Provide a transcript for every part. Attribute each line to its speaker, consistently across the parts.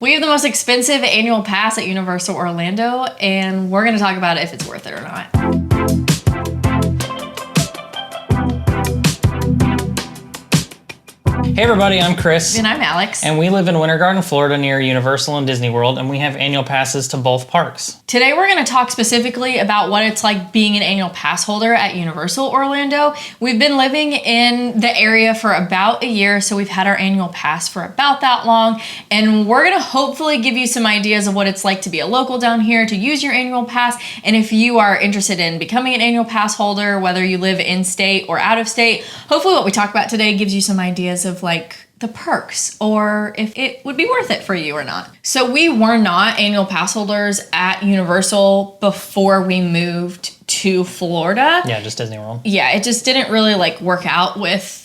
Speaker 1: We have the most expensive annual pass at Universal Orlando, and we're going to talk about if it's worth it or not.
Speaker 2: Hey everybody, I'm Chris.
Speaker 1: And I'm Alex.
Speaker 2: And we live in Winter Garden, Florida near Universal and Disney World, and we have annual passes to both parks.
Speaker 1: Today we're going to talk specifically about what it's like being an annual pass holder at Universal Orlando. We've been living in the area for about a year, so we've had our annual pass for about that long, and we're going to hopefully give you some ideas of what it's like to be a local down here, to use your annual pass, and if you are interested in becoming an annual pass holder, whether you live in state or out of state, hopefully what we talk about today gives you some ideas of like the perks or if it would be worth it for you or not. So we were not annual pass holders at Universal before we moved to Florida.
Speaker 2: Yeah, just Disney World.
Speaker 1: Yeah, it just didn't really like work out with,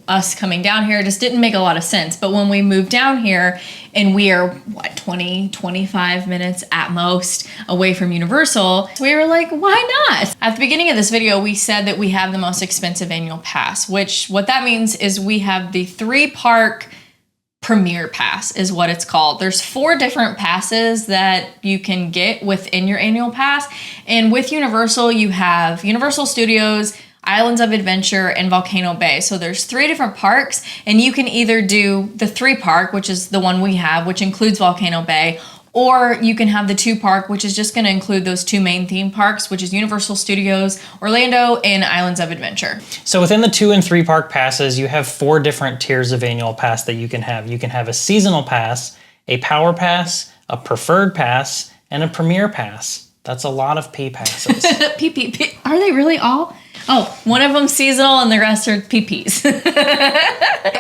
Speaker 1: us coming down here. It just didn't make a lot of sense. But when we moved down here and we are 25 minutes at most away from Universal, we were like, why not? At the beginning of this video, we said that we have the most expensive annual pass, which what that means is we have the 3-park Premier Pass is what it's called. There's 4 different passes that you can get within your annual pass. And with Universal, you have Universal Studios, Islands of Adventure, and Volcano Bay. So there's 3 different parks, and you can either do the 3-park, which is the one we have, which includes Volcano Bay, or you can have the 2-park, which is just going to include those 2 main theme parks, which is Universal Studios, Orlando, and Islands of Adventure.
Speaker 2: So within the 2 and 3 park passes, you have 4 different tiers of annual pass that you can have. You can have a seasonal pass, a power pass, a preferred pass, and a premier pass. That's a lot of P passes.
Speaker 1: P. Are they really all? Oh, one of them seasonal and the rest are PPs.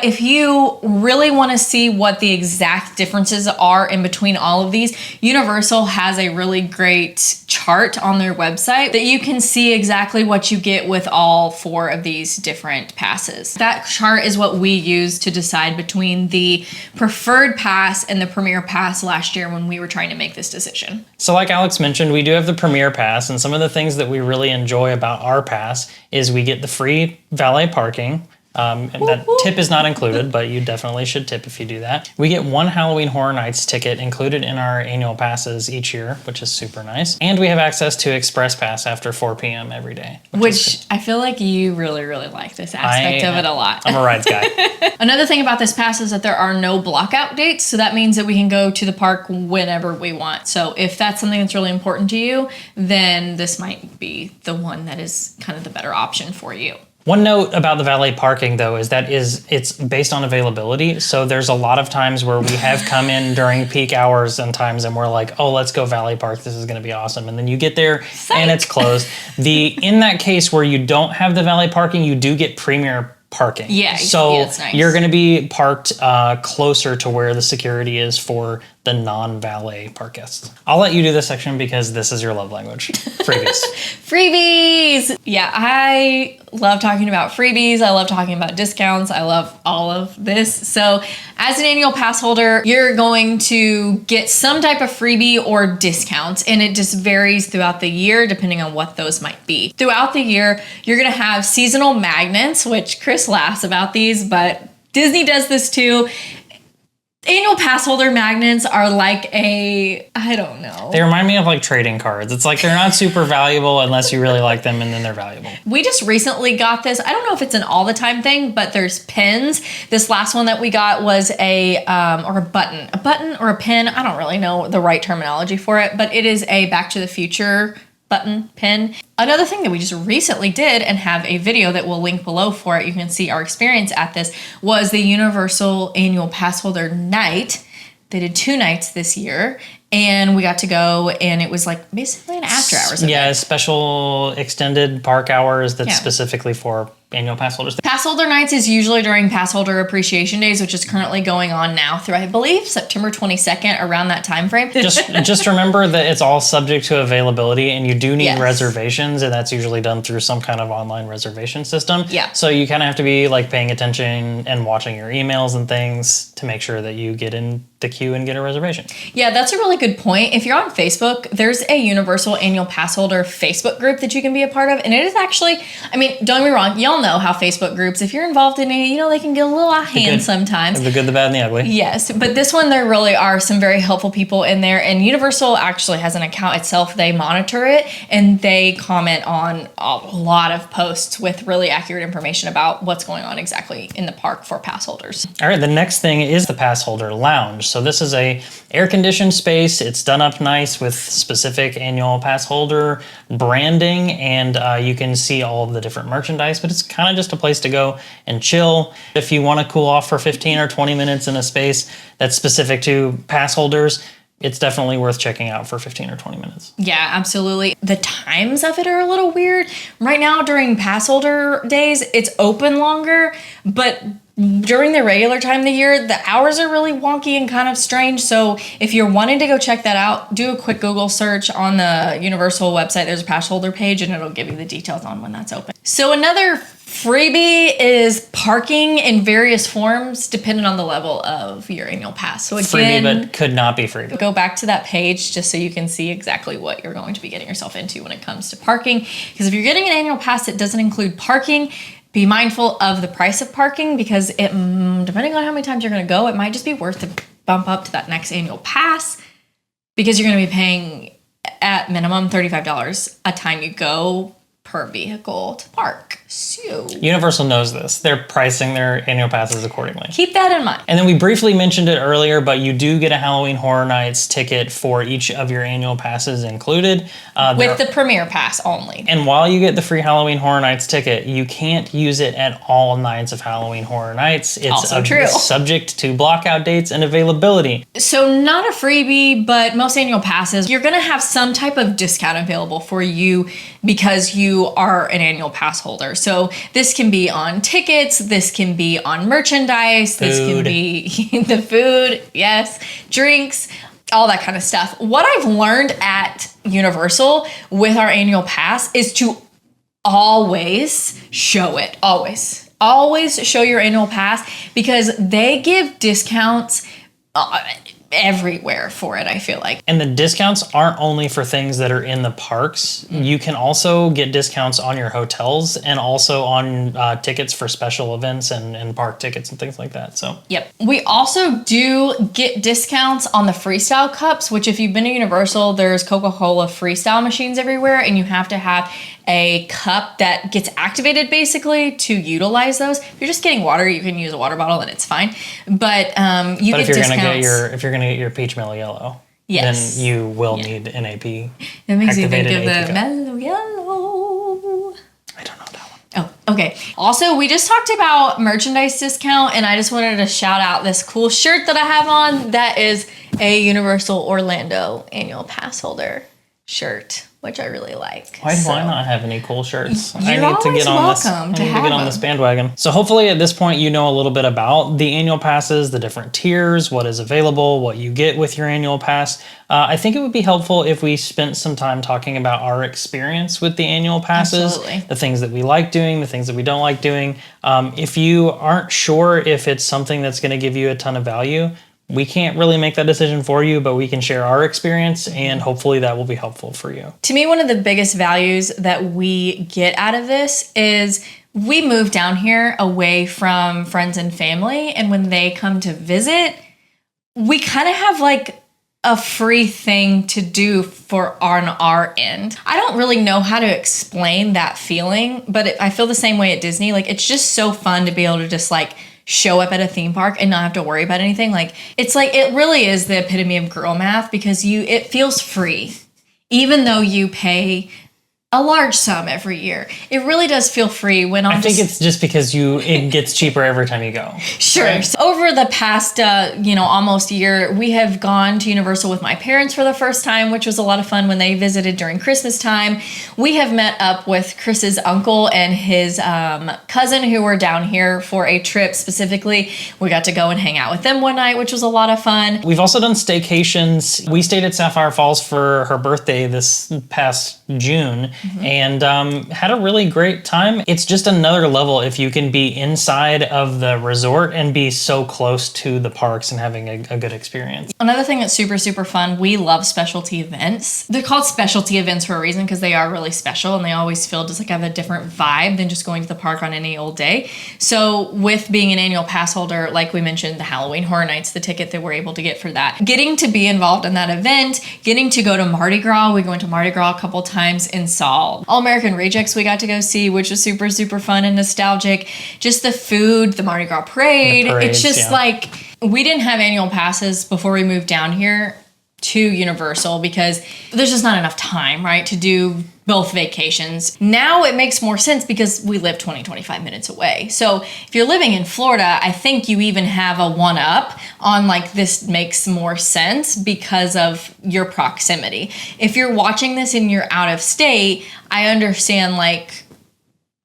Speaker 1: If you really want to see what the exact differences are in between all of these, Universal has a really great chart on their website that you can see exactly what you get with all 4 of these different passes. That chart is what we used to decide between the preferred pass and the premier pass last year when we were trying to make this decision.
Speaker 2: So like Alex mentioned, we do have the premier pass, and some of the things that we really enjoy about our pass is we get the free valet parking. And that tip is not included, but you definitely should tip if you do that. We get 1 Halloween Horror Nights ticket included in our annual passes each year, which is super nice. And we have access to Express Pass after 4 p.m. every day.
Speaker 1: Which I feel like you really, really like this aspect of it a lot.
Speaker 2: I'm a rides guy.
Speaker 1: Another thing about this pass is that there are no blockout dates, so that means that we can go to the park whenever we want. So if that's something that's really important to you, then this might be the one that is kind of the better option for you.
Speaker 2: One note about the valet parking, though, is that it's based on availability. So there's a lot of times where we have come in during peak hours and times and we're like, oh, let's go valet park. This is going to be awesome. And then you get there and it's closed. In that case where you don't have the valet parking, you do get premier parking.
Speaker 1: Yeah,
Speaker 2: so
Speaker 1: it's nice.
Speaker 2: You're going to be parked closer to where the security is for the non-valet park guests. I'll let you do this section because this is your love language. Freebies.
Speaker 1: Freebies! Yeah, I love talking about freebies. I love talking about discounts. I love all of this. So as an annual pass holder, you're going to get some type of freebie or discounts, and it just varies throughout the year depending on what those might be. Throughout the year, you're going to have seasonal magnets, which Chris laughs about these, but Disney does this too. Annual pass holder magnets are like I don't know.
Speaker 2: They remind me of like trading cards. It's like they're not super valuable unless you really like them, and then they're valuable.
Speaker 1: We just recently got this. I don't know if it's an all the time thing, but there's pins. This last one that we got was a button or a pin. I don't really know the right terminology for it, but it is a Back to the Future button pin. Another thing that we just recently did and have a video that we'll link below for it, you can see our experience at this, was the Universal Annual Pass Holder Night. They did 2 nights this year, and we got to go, and it was like basically an after hours event.
Speaker 2: Yeah, special extended park hours that's specifically for annual pass holders.
Speaker 1: Pass holder nights is usually during pass holder appreciation days, which is currently going on now through, I believe, September 22nd, around that time frame.
Speaker 2: Just remember that it's all subject to availability, and you do need
Speaker 1: Yes.
Speaker 2: reservations, and that's usually done through some kind of online reservation system.
Speaker 1: Yeah.
Speaker 2: So you kind of have to be like paying attention and watching your emails and things to make sure that you get in the queue and get a reservation.
Speaker 1: Yeah, that's a really good point. If you're on Facebook, there's a Universal Annual Pass Holder Facebook group that you can be a part of, and it is actually, I mean, don't get me wrong, y'all know how Facebook groups, if you're involved in it, they can get a little out of hand sometimes.
Speaker 2: The good, the bad, and the ugly.
Speaker 1: Yes, but this one, there really are some very helpful people in there, and Universal actually has an account itself. They monitor it, and they comment on a lot of posts with really accurate information about what's going on exactly in the park for pass holders.
Speaker 2: All right, the next thing is the Passholder Lounge. So this is a air-conditioned space. It's done up nice with specific annual pass holder branding, and you can see all of the different merchandise, but it's kind of just a place to go and chill. If you want to cool off for 15 or 20 minutes in a space that's specific to pass holders, it's definitely worth checking out for 15 or 20 minutes.
Speaker 1: Yeah, absolutely. The times of it are a little weird. Right now, during pass holder days, it's open longer, but during the regular time of the year, the hours are really wonky and kind of strange. So if you're wanting to go check that out, do a quick Google search on the Universal website. There's a pass holder page, and it'll give you the details on when that's open. So another freebie is parking in various forms depending on the level of your annual pass. So again,
Speaker 2: freebie, but could not be freebie.
Speaker 1: Go back to that page just so you can see exactly what you're going to be getting yourself into when it comes to parking. Because if you're getting an annual pass that doesn't include parking, be mindful of the price of parking, because it, depending on how many times you're going to go, it might just be worth to bump up to that next annual pass, because you're going to be paying at minimum $35 a time you go per vehicle to park. So
Speaker 2: Universal knows this. They're pricing their annual passes accordingly.
Speaker 1: keep that in mind.
Speaker 2: And then we briefly mentioned it earlier, but you do get a Halloween Horror Nights ticket for each of your annual passes included.
Speaker 1: With the Premier Pass only.
Speaker 2: And while you get the free Halloween Horror Nights ticket, you can't use it at all nights of Halloween Horror Nights. It's
Speaker 1: Also true.
Speaker 2: Subject to blockout dates and availability.
Speaker 1: So not a freebie, but most annual passes, you're going to have some type of discount available for you because you are an annual pass holder. So this can be on tickets, this can be on merchandise, this can be the food, yes, drinks, all that kind of stuff. What I've learned at Universal with our annual pass is to always show it. Always show your annual pass, because they give discounts everywhere for it, I feel like.
Speaker 2: And the discounts aren't only for things that are in the parks. You can also get discounts on your hotels and also on tickets for special events and park tickets and things like that. So
Speaker 1: yep. We also do get discounts on the freestyle cups, which if you've been to Universal, there's Coca-Cola freestyle machines everywhere, and you have to have a cup that gets activated basically to utilize those. If you're just getting water, you can use a water bottle and it's fine. But you get discounts.
Speaker 2: If you're gonna get your peach mellow yellow,
Speaker 1: yes,
Speaker 2: then you will need NAP.
Speaker 1: That makes you think of
Speaker 2: AP
Speaker 1: the mellow yellow.
Speaker 2: I don't know that one.
Speaker 1: Oh, okay. Also, we just talked about merchandise discount, and I just wanted to shout out this cool shirt that I have on. That is a Universal Orlando Annual Passholder shirt, which I really like.
Speaker 2: Why not have any cool shirts?
Speaker 1: You're always welcome to
Speaker 2: get on this bandwagon. So hopefully at this point you know a little bit about the annual passes, the different tiers, what is available, what you get with your annual pass. I think it would be helpful if we spent some time talking about our experience with the annual passes,
Speaker 1: Absolutely.
Speaker 2: the things that we like doing, the things that we don't like doing. If you aren't sure if it's something that's going to give you a ton of value, we can't really make that decision for you, but we can share our experience, and hopefully that will be helpful for you.
Speaker 1: To me, one of the biggest values that we get out of this is we moved down here away from friends and family, and when they come to visit, we kind of have like a free thing to do on our end. I don't really know how to explain that feeling, but I feel the same way at Disney. Like, it's just so fun to be able to just like show up at a theme park and not have to worry about anything. Like, it's like, it really is the epitome of girl math, because it feels free, even though you pay a large sum every year. It really does feel free when
Speaker 2: I think it's just because it gets cheaper every time you go.
Speaker 1: Sure.
Speaker 2: Right?
Speaker 1: So over the past, almost year, we have gone to Universal with my parents for the first time, which was a lot of fun when they visited during Christmas time. We have met up with Chris's uncle and his cousin who were down here for a trip specifically. We got to go and hang out with them one night, which was a lot of fun.
Speaker 2: We've also done staycations. We stayed at Sapphire Falls for her birthday this past June, and had a really great time. It's just another level if you can be inside of the resort and be so close to the parks and having a good experience.
Speaker 1: Another thing that's super, super fun, we love specialty events. They're called specialty events for a reason because they are really special and they always feel just like have a different vibe than just going to the park on any old day. So with being an annual pass holder, like we mentioned, the Halloween Horror Nights, the ticket that we're able to get for that, getting to be involved in that event, getting to go to Mardi Gras. We went to Mardi Gras a couple times and saw All American Rejects we got to go see, which was super, super fun and nostalgic. Just the food, the Mardi Gras parade.
Speaker 2: Parades,
Speaker 1: it's just like, we didn't have annual passes before we moved down here to Universal because there's just not enough time, right, to do both vacations. Now it makes more sense because we live 25 minutes away. So if you're living in Florida, I think you even have a one up on like this makes more sense because of your proximity. If you're watching this and you're out of state, I understand like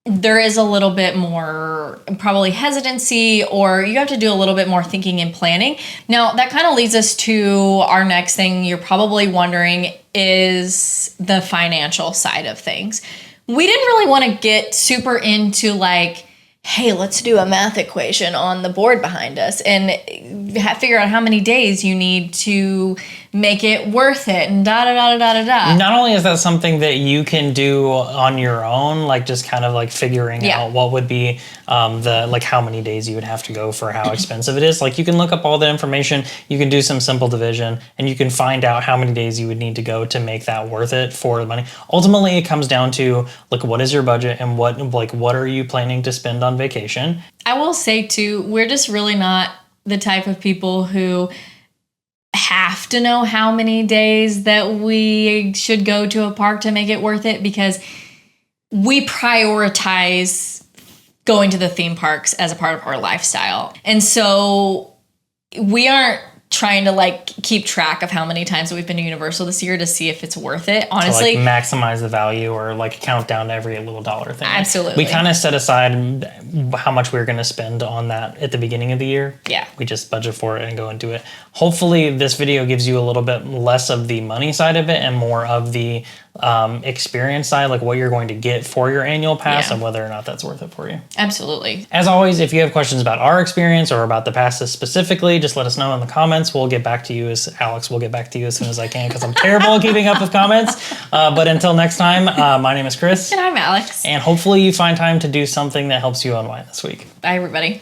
Speaker 1: there is a little bit more probably hesitancy or you have to do a little bit more thinking and planning. Now that kind of leads us to our next thing you're probably wondering is the financial side of things. We didn't really want to get super into like, hey, let's do a math equation on the board behind us and figure out how many days you need to make it worth it and da da da da da da.
Speaker 2: Not only is that something that you can do on your own, like just kind of like figuring out what would be the like how many days you would have to go for how expensive it is. Like you can look up all the information, you can do some simple division, and you can find out how many days you would need to go to make that worth it for the money. Ultimately, it comes down to like what is your budget and what are you planning to spend on vacation.
Speaker 1: I will say too, we're just really not the type of people who have to know how many days that we should go to a park to make it worth it because we prioritize going to the theme parks as a part of our lifestyle. And so we aren't trying to like keep track of how many times that we've been to Universal this year to see if it's worth it. Honestly,
Speaker 2: to like maximize the value or like count down to every little dollar thing.
Speaker 1: Absolutely.
Speaker 2: We kind of set aside how much we were going to spend on that at the beginning of the year.
Speaker 1: Yeah.
Speaker 2: We just budget for it and go and do it. Hopefully this video gives you a little bit less of the money side of it and more of the experience side, like what you're going to get for your annual pass and whether or not that's worth it for you.
Speaker 1: Absolutely.
Speaker 2: As always, if you have questions about our experience or about the passes specifically, just let us know in the comments. We'll get back to you as Alex will get back to you as soon as I can because I'm terrible at keeping up with comments. But until next time, my name is Chris.
Speaker 1: And I'm Alex.
Speaker 2: And hopefully you find time to do something that helps you unwind this week.
Speaker 1: Bye, everybody.